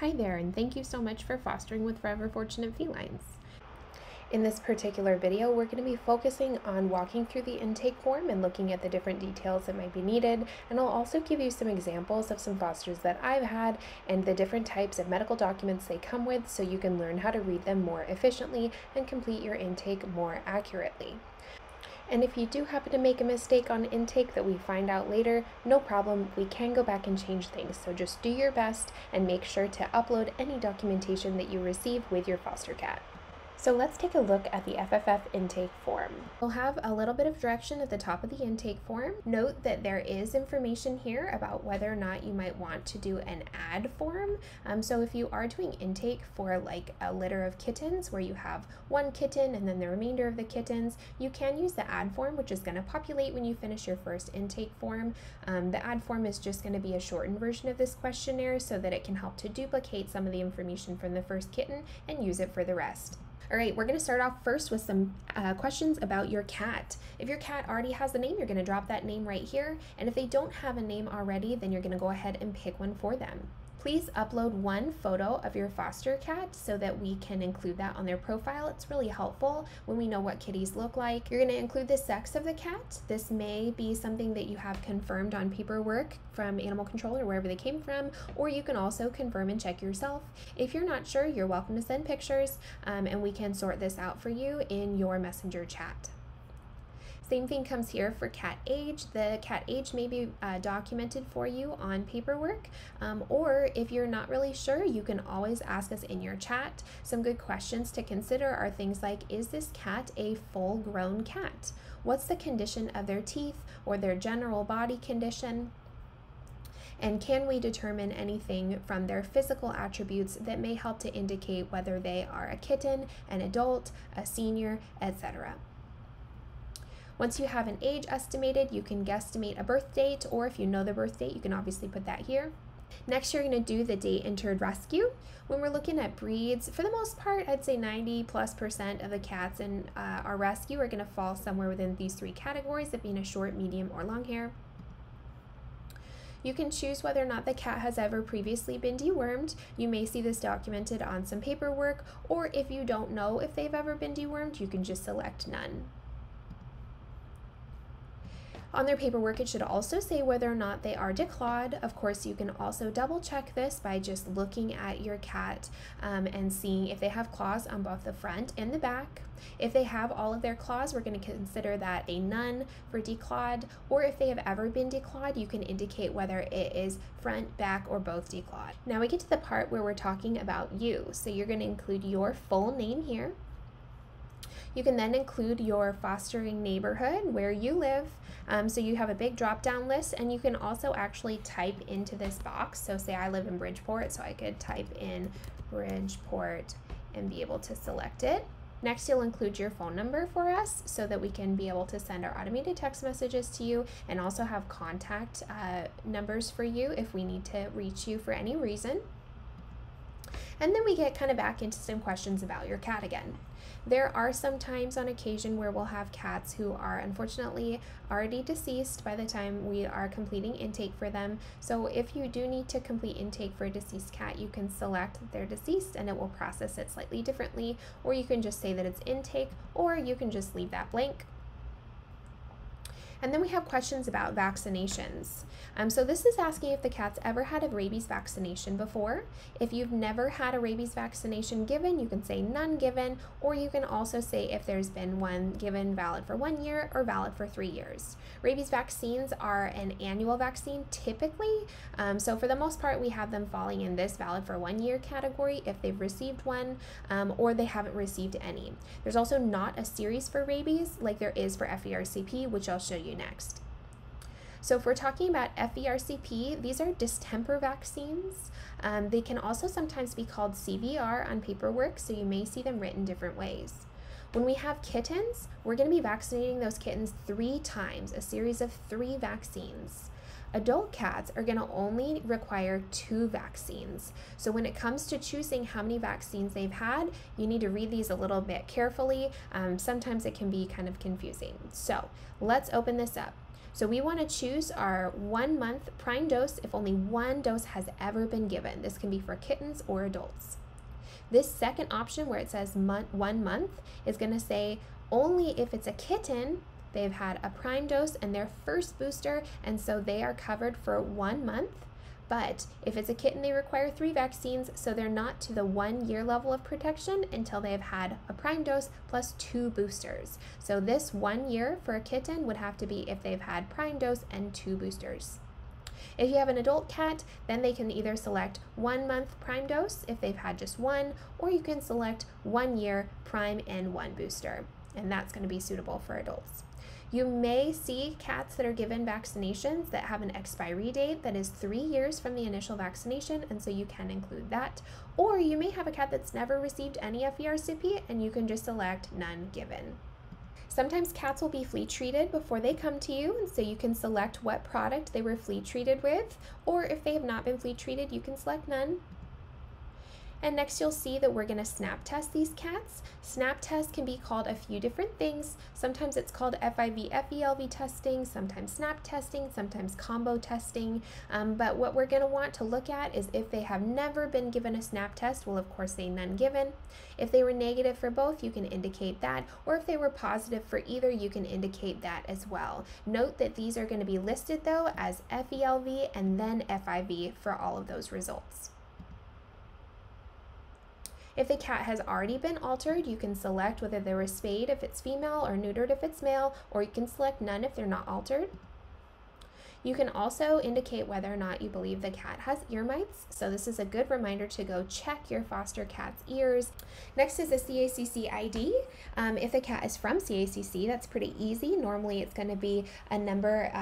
Hi there, and thank you so much for fostering with Forever Fortunate Felines. In this particular video, we're going to be focusing on walking through the intake form and looking at the different details that might be needed, and I'll also give you some examples of some fosters that I've had and the different types of medical documents they come with so you can learn how to read them more efficiently and complete your intake more accurately. And if you do happen to make a mistake on intake that we find out later, no problem, we can go back and change things. So just do your best and make sure to upload any documentation that you receive with your foster cat. So let's take a look at the FFF intake form. We'll have a little bit of direction at the top of the intake form. Note that there is information here about whether or not you might want to do an add form. So if you are doing intake for like a litter of kittens where you have one kitten and then the remainder of the kittens, you can use the add form, which is going to populate when you finish your first intake form. The add form is just going to be a shortened version of this questionnaire so that it can help to duplicate some of the information from the first kitten and use it for the rest. All right, we're going to start off first with some questions about your cat. If your cat already has a name, you're going to drop that name right here. And if they don't have a name already, then you're going to go ahead and pick one for them. Please upload one photo of your foster cat so that we can include that on their profile. It's really helpful when we know what kitties look like. You're going to include the sex of the cat. This may be something that you have confirmed on paperwork from animal control or wherever they came from, or you can also confirm and check yourself. If you're not sure, you're welcome to send pictures and we can sort this out for you in your messenger chat. Same thing comes here for cat age. The cat age may be documented for you on paperwork, or if you're not really sure, you can always ask us in your chat. Some good questions to consider are things like, is this cat a full-grown cat? What's the condition of their teeth or their general body condition? And can we determine anything from their physical attributes that may help to indicate whether they are a kitten, an adult, a senior, etc. Once you have an age estimated, you can guesstimate a birth date, or if you know the birth date, you can obviously put that here. Next, you're going to do the date entered rescue. When we're looking at breeds, for the most part, I'd say 90+% of the cats in our rescue are going to fall somewhere within these three categories of being a short, medium, or long hair. You can choose whether or not the cat has ever previously been dewormed. You may see this documented on some paperwork, or if you don't know if they've ever been dewormed, you can just select none. On their paperwork, it should also say whether or not they are declawed. Of course, you can also double check this by just looking at your cat and seeing if they have claws on both the front and the back. If they have all of their claws, we're going to consider that a none for declawed, or if they have ever been declawed, you can indicate whether it is front, back, or both declawed. Now we get to the part where we're talking about you. So you're going to include your full name here. You can then include your fostering neighborhood, where you live. So you have a big drop-down list, and you can also actually type into this box. So say I live in Bridgeport, so I could type in Bridgeport and be able to select it. Next, you'll include your phone number for us so that we can be able to send our automated text messages to you and also have contact numbers for you if we need to reach you for any reason. And then we get kind of back into some questions about your cat again. There are some times on occasion where we'll have cats who are unfortunately already deceased by the time we are completing intake for them. So if you do need to complete intake for a deceased cat, you can select that they're deceased and it will process it slightly differently, or you can just say that it's intake, or you can just leave that blank. And then we have questions about vaccinations. So this is asking if the cat's ever had a rabies vaccination before. If you've never had a rabies vaccination given, you can say none given, or you can also say if there's been one given valid for 1 year or valid for 3 years. Rabies vaccines are an annual vaccine typically, so for the most part we have them falling in this valid for 1 year category if they've received one, or they haven't received any. There's also not a series for rabies like there is for FERCP, which I'll show you next. So if we're talking about FERCP, these are distemper vaccines. They can also sometimes be called CVR on paperwork, so you may see them written different ways. When we have kittens, we're going to be vaccinating those kittens 3 times, a series of 3 vaccines. Adult cats are going to only require 2 vaccines. So when it comes to choosing how many vaccines they've had, you need to read these a little bit carefully. Sometimes it can be kind of confusing. So let's open this up. So we want to choose our 1 month prime dose if only one dose has ever been given. This can be for kittens or adults. This second option where it says 1 month is going to say only if it's a kitten, they've had a prime dose and their first booster, and so they are covered for 1 month. But if it's a kitten, they require 3 vaccines, so they're not to the 1 year level of protection until they have had a prime dose plus 2 boosters. So this 1 year for a kitten would have to be if they've had prime dose and 2 boosters. If you have an adult cat, then they can either select 1 month prime dose if they've had just 1, or you can select 1 year prime and 1 booster, and that's going to be suitable for adults. You may see cats that are given vaccinations that have an expiry date that is 3 years from the initial vaccination, and so you can include that. Or you may have a cat that's never received any FERCP, and you can just select none given. Sometimes cats will be flea treated before they come to you, and so you can select what product they were flea treated with, or if they have not been flea treated, you can select none. And next you'll see that we're going to snap test these cats. Snap test can be called a few different things. Sometimes it's called FIV-FELV testing, sometimes snap testing, sometimes combo testing. But what we're going to want to look at is if they have never been given a snap test, we'll of course say none given. If they were negative for both, you can indicate that, or if they were positive for either, you can indicate that as well. Note that these are going to be listed though as FELV and then FIV for all of those results. If the cat has already been altered, you can select whether they were spayed if it's female or neutered if it's male, or you can select none if they're not altered. You can also indicate whether or not you believe the cat has ear mites, so this is a good reminder to go check your foster cat's ears. Next is a CACC ID. If the cat is from CACC, that's pretty easy. Normally it's going to be a number,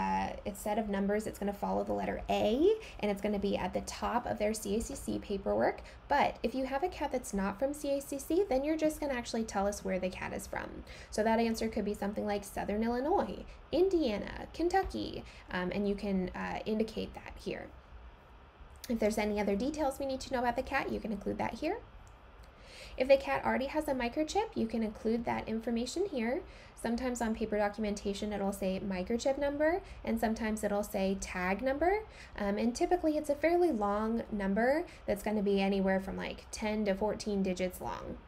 instead of numbers, it's going to follow the letter A, and it's going to be at the top of their CACC paperwork. But if you have a cat that's not from CACC, then you're just going to actually tell us where the cat is from. So that answer could be something like Southern Illinois, Indiana, Kentucky, and you can indicate that here. If there's any other details we need to know about the cat, you can include that here. If the cat already has a microchip, you can include that information here. Sometimes on paper documentation it'll say microchip number, and sometimes it'll say tag number, and typically it's a fairly long number that's going to be anywhere from like 10 to 14 digits long.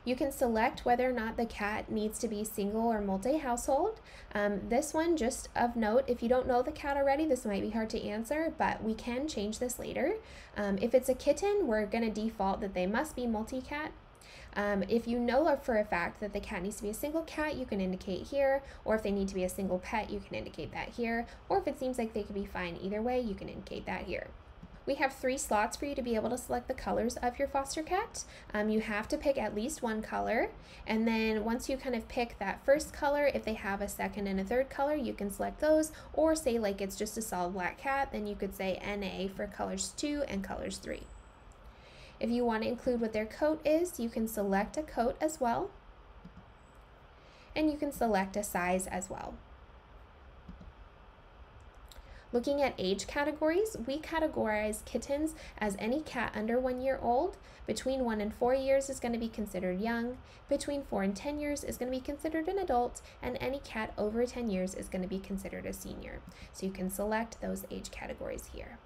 You can select whether or not the cat needs to be single or multi-household. This one, just of note, if you don't know the cat already, this might be hard to answer, but we can change this later. If it's a kitten, we're going to default that they must be multi-cat. If you know for a fact that the cat needs to be a single cat, you can indicate here, or if they need to be a single pet, you can indicate that here, or if it seems like they could be fine either way, you can indicate that here. We have 3 slots for you to be able to select the colors of your foster cat. You have to pick at least one color, and then once you kind of pick that first color, if they have a second and a third color, you can select those, or say like it's just a solid black cat, then you could say NA for colors 2 and colors 3. If you want to include what their coat is, you can select a coat as well, and you can select a size as well. Looking at age categories, we categorize kittens as any cat under 1 year old. Between 1 and 4 years is going to be considered young. Between 4 and 10 years is going to be considered an adult, and any cat over 10 years is going to be considered a senior. So you can select those age categories here.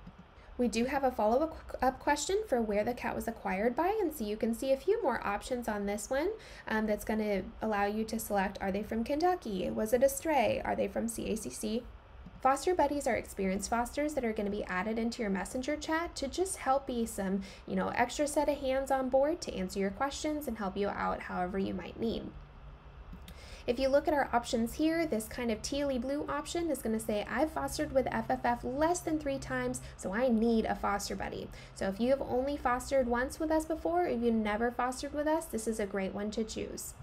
We do have a follow-up question for where the cat was acquired by, and so you can see a few more options on this one that's going to allow you to select, are they from Kentucky? Was it a stray? Are they from CACC? Foster buddies are experienced fosters that are going to be added into your messenger chat to just help be some, extra set of hands on board to answer your questions and help you out however you might need. If you look at our options here, this kind of tealy blue option is going to say, I've fostered with FFF less than 3 times, so I need a foster buddy. So if you have only fostered once with us before, or if you've never fostered with us, this is a great one to choose.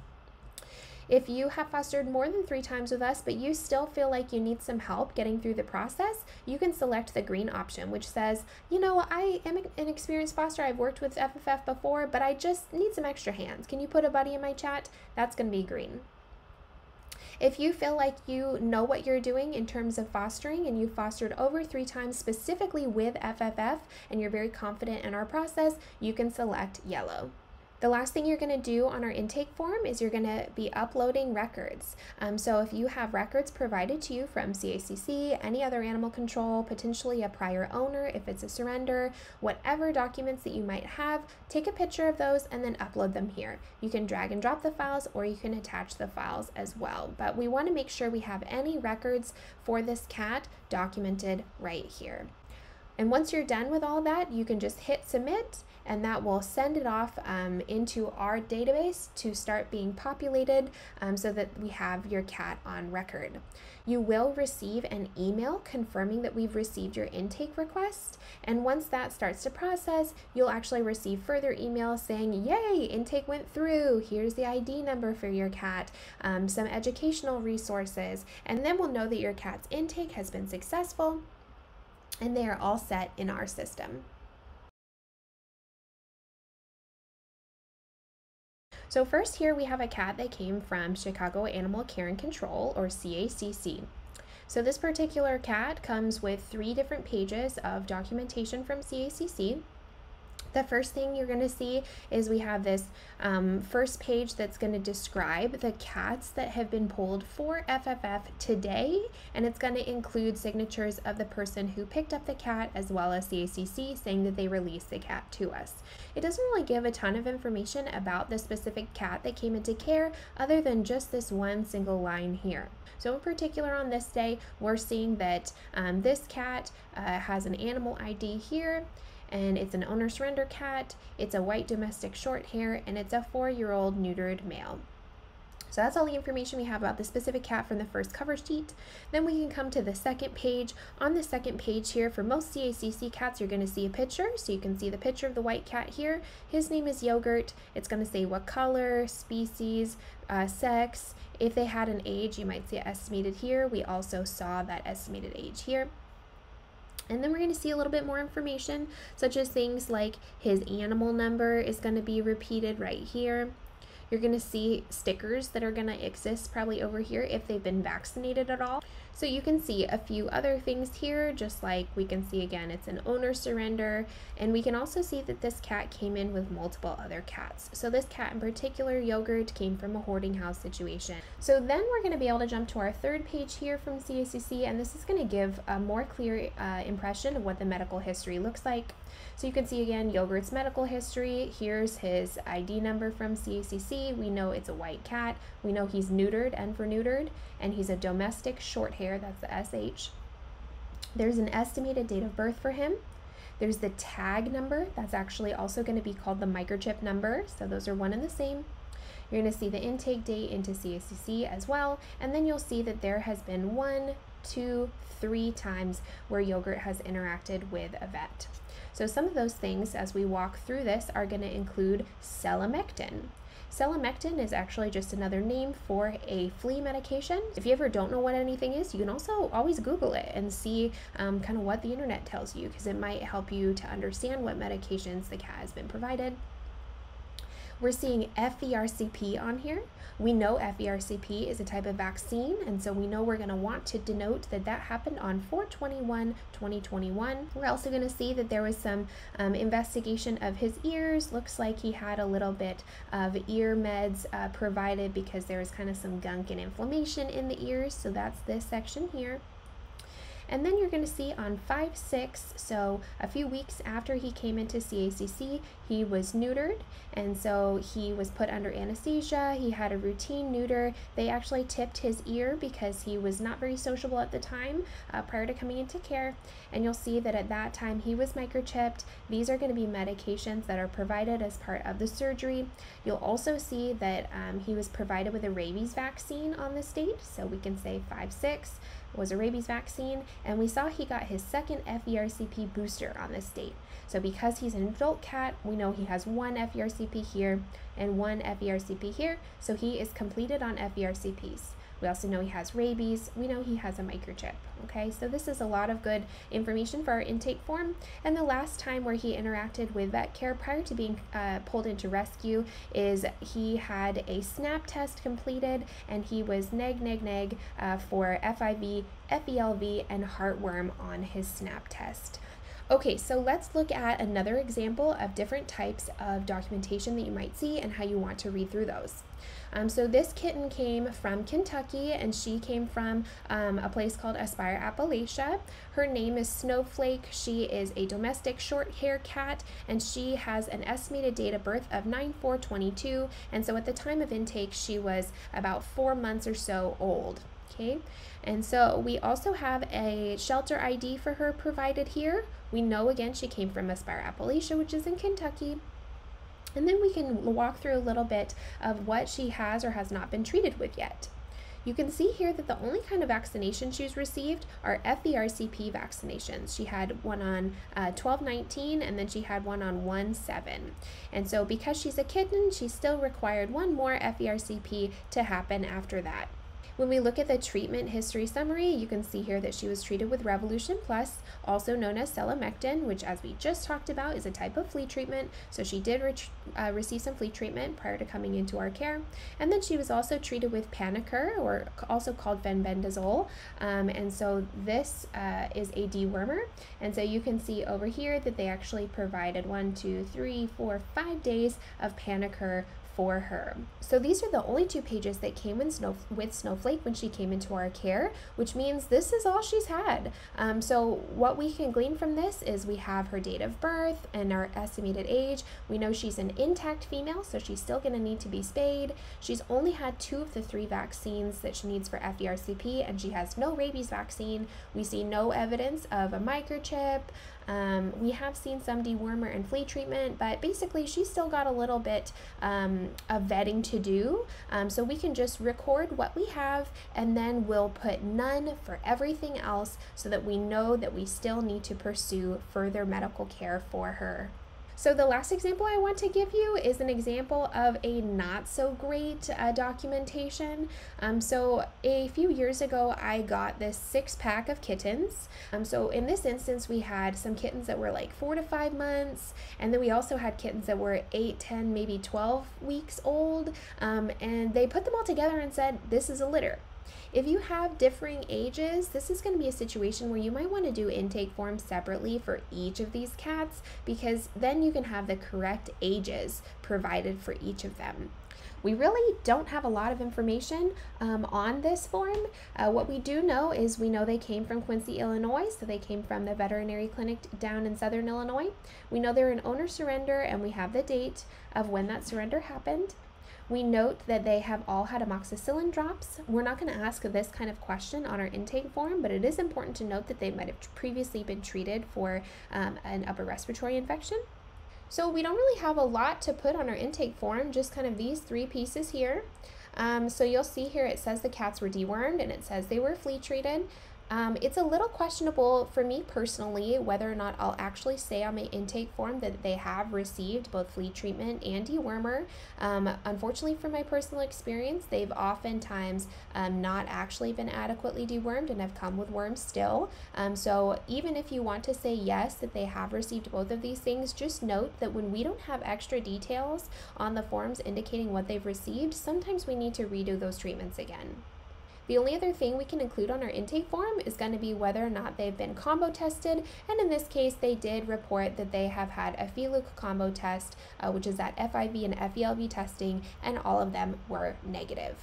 If you have fostered more than 3 times with us, but you still feel like you need some help getting through the process, you can select the green option, which says, I am an experienced foster, I've worked with FFF before, but I just need some extra hands. Can you put a buddy in my chat? That's going to be green. If you feel like you know what you're doing in terms of fostering and you've fostered over 3 times specifically with FFF and you're very confident in our process, you can select yellow. The last thing you're going to do on our intake form is you're going to be uploading records. So if you have records provided to you from CACC, any other animal control, potentially a prior owner, if it's a surrender, whatever documents that you might have, take a picture of those and then upload them here. You can drag and drop the files or you can attach the files as well. But we want to make sure we have any records for this cat documented right here. And once you're done with all that, you can just hit submit, and that will send it off into our database to start being populated so that we have your cat on record. You will receive an email confirming that we've received your intake request, and once that starts to process, you'll actually receive further emails saying, yay, intake went through, here's the ID number for your cat, some educational resources, and then we'll know that your cat's intake has been successful and they are all set in our system. So first here we have a cat that came from Chicago Animal Care and Control, or CACC. So this particular cat comes with 3 different pages of documentation from CACC. The first thing you're going to see is we have this first page that's going to describe the cats that have been pulled for FFF today, and it's going to include signatures of the person who picked up the cat as well as CACC saying that they released the cat to us. It doesn't really give a ton of information about the specific cat that came into care other than just this one single line here. So in particular on this day, we're seeing that this cat has an animal ID here, and it's an owner surrender cat, it's a white domestic short hair, and it's a 4-year-old neutered male. So that's all the information we have about the specific cat from the first cover sheet. Then we can come to the second page. On the second page here, for most CACC cats, you're going to see a picture. So you can see the picture of the white cat here. His name is Yogurt. It's going to say what color, species, sex. If they had an age, you might see it estimated here. We also saw that estimated age here. And then we're going to see a little bit more information, such as things like his animal number is going to be repeated right here. You're going to see stickers that are going to exist probably over here if they've been vaccinated at all. So you can see a few other things here, just like we can see again, it's an owner surrender, and we can also see that this cat came in with multiple other cats. So this cat in particular, Yogurt, came from a hoarding house situation. So then we're going to be able to jump to our third page here from CACC, and this is going to give a more clear impression of what the medical history looks like. So you can see again Yogurt's medical history. Here's his ID number from CACC. We know it's a white cat. We know he's neutered, N for neutered, and he's a domestic short hair, that's the SH. There's an estimated date of birth for him. There's the tag number. That's actually also going to be called the microchip number. So those are one and the same. You're going to see the intake date into CACC as well. And then you'll see that there has been 1, 2, 3 times where Yogurt has interacted with a vet. So some of those things as we walk through this are going to include selamectin. Selamectin is actually just another name for a flea medication. If you ever don't know what anything is, you can also always Google it and see kind of what the internet tells you, because it might help you to understand what medications the cat has been provided. We're seeing FERCP on here. We know FERCP is a type of vaccine, and so we know we're going to want to denote that that happened on 4/21/2021. We're also going to see that there was some investigation of his ears. Looks like he had a little bit of ear meds provided because there was kind of some gunk and inflammation in the ears, so that's this section here. And then you're going to see on 5/6, so a few weeks after he came into CACC, he was neutered, and so he was put under anesthesia. He had a routine neuter. They actually tipped his ear because he was not very sociable at the time prior to coming into care, and you'll see that at that time he was microchipped. These are going to be medications that are provided as part of the surgery. You'll also see that he was provided with a rabies vaccine on this date, so we can say 5/6 was a rabies vaccine, and we saw he got his second FERCP booster on this date. So because he's an adult cat, we know he has 1 FERCP here and 1 FERCP here, so he is completed on FERCPs. We also know he has rabies. We know he has a microchip. Okay, so this is a lot of good information for our intake form. And the last time where he interacted with vet care prior to being pulled into rescue is he had a SNAP test completed, and he was neg for FIV, FELV, and heartworm on his SNAP test. Okay, so let's look at another example of different types of documentation that you might see and how you want to read through those. So this kitten came from Kentucky, and she came from a place called Aspire, Appalachia. Her name is Snowflake. She is a domestic short-haired cat, and she has an estimated date of birth of 9/4/22, and so at the time of intake, she was about 4 months or so old. Okay, and so we also have a shelter ID for her provided here. We know again she came from Aspire, Appalachia, which is in Kentucky. And then we can walk through a little bit of what she has or has not been treated with yet. You can see here that the only kind of vaccination she's received are FVRCP vaccinations. She had one on 12/19, and then she had one on 1/7. And so because she's a kitten, she still required one more FVRCP to happen after that. When we look at the treatment history summary, you can see here that she was treated with Revolution Plus, also known as selamectin, which, as we just talked about, is a type of flea treatment. So she did receive some flea treatment prior to coming into our care. And then she was also treated with Panicur, or also called fenbendazole. And so this is a dewormer. And so you can see over here that they actually provided 1, 2, 3, 4, 5 days of Panicur for her. So these are the only 2 pages that came with Snowflake when she came into our care, which means this is all she's had. So what we can glean from this is we have her date of birth and our estimated age. We know she's an intact female, so she's still going to need to be spayed. She's only had 2 of the 3 vaccines that she needs for FVRCP, and she has no rabies vaccine. We see no evidence of a microchip. We have seen some dewormer and flea treatment, but basically she's still got a little bit of vetting to do. So we can just record what we have, and then we'll put none for everything else so that we know that we still need to pursue further medical care for her. So the last example I want to give you is an example of a not so great documentation. So a few years ago, I got this 6-pack of kittens. So in this instance, we had some kittens that were like 4 to 5 months, and then we also had kittens that were 8, 10, maybe 12 weeks old, and they put them all together and said, this is a litter. If you have differing ages, this is going to be a situation where you might want to do intake forms separately for each of these cats, because then you can have the correct ages provided for each of them. We really don't have a lot of information on this form. What we do know is we know they came from Quincy, Illinois, so they came from the veterinary clinic down in Southern Illinois. We know they're an owner surrender, and we have the date of when that surrender happened. We note that they have all had amoxicillin drops. We're not going to ask this kind of question on our intake form, but it is important to note that they might have previously been treated for an upper respiratory infection. So we don't really have a lot to put on our intake form, just kind of these 3 pieces here. So you'll see here it says the cats were dewormed, and it says they were flea treated. It's a little questionable for me personally whether or not I'll actually say on my intake form that they have received both flea treatment and dewormer. Unfortunately, from my personal experience, they've oftentimes not actually been adequately dewormed and have come with worms still. So even if you want to say yes, that they have received both of these things, just note that when we don't have extra details on the forms indicating what they've received, sometimes we need to redo those treatments again. The only other thing we can include on our intake form is going to be whether or not they've been combo tested, and in this case they did report that they have had a FELUC combo test, which is that FIV and FELV testing, and all of them were negative.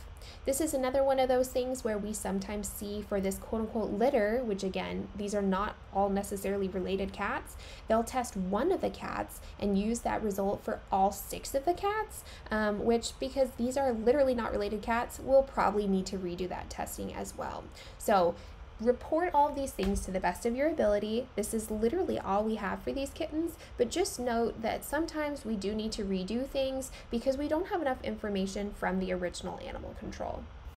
This is another one of those things where we sometimes see for this quote-unquote litter, which again, these are not all necessarily related cats, they'll test one of the cats and use that result for all 6 of the cats, which, because these are literally not related cats, we'll probably need to redo that testing as well. So report all of these things to the best of your ability. This is literally all we have for these kittens, but just note that sometimes we do need to redo things because we don't have enough information from the original animal control.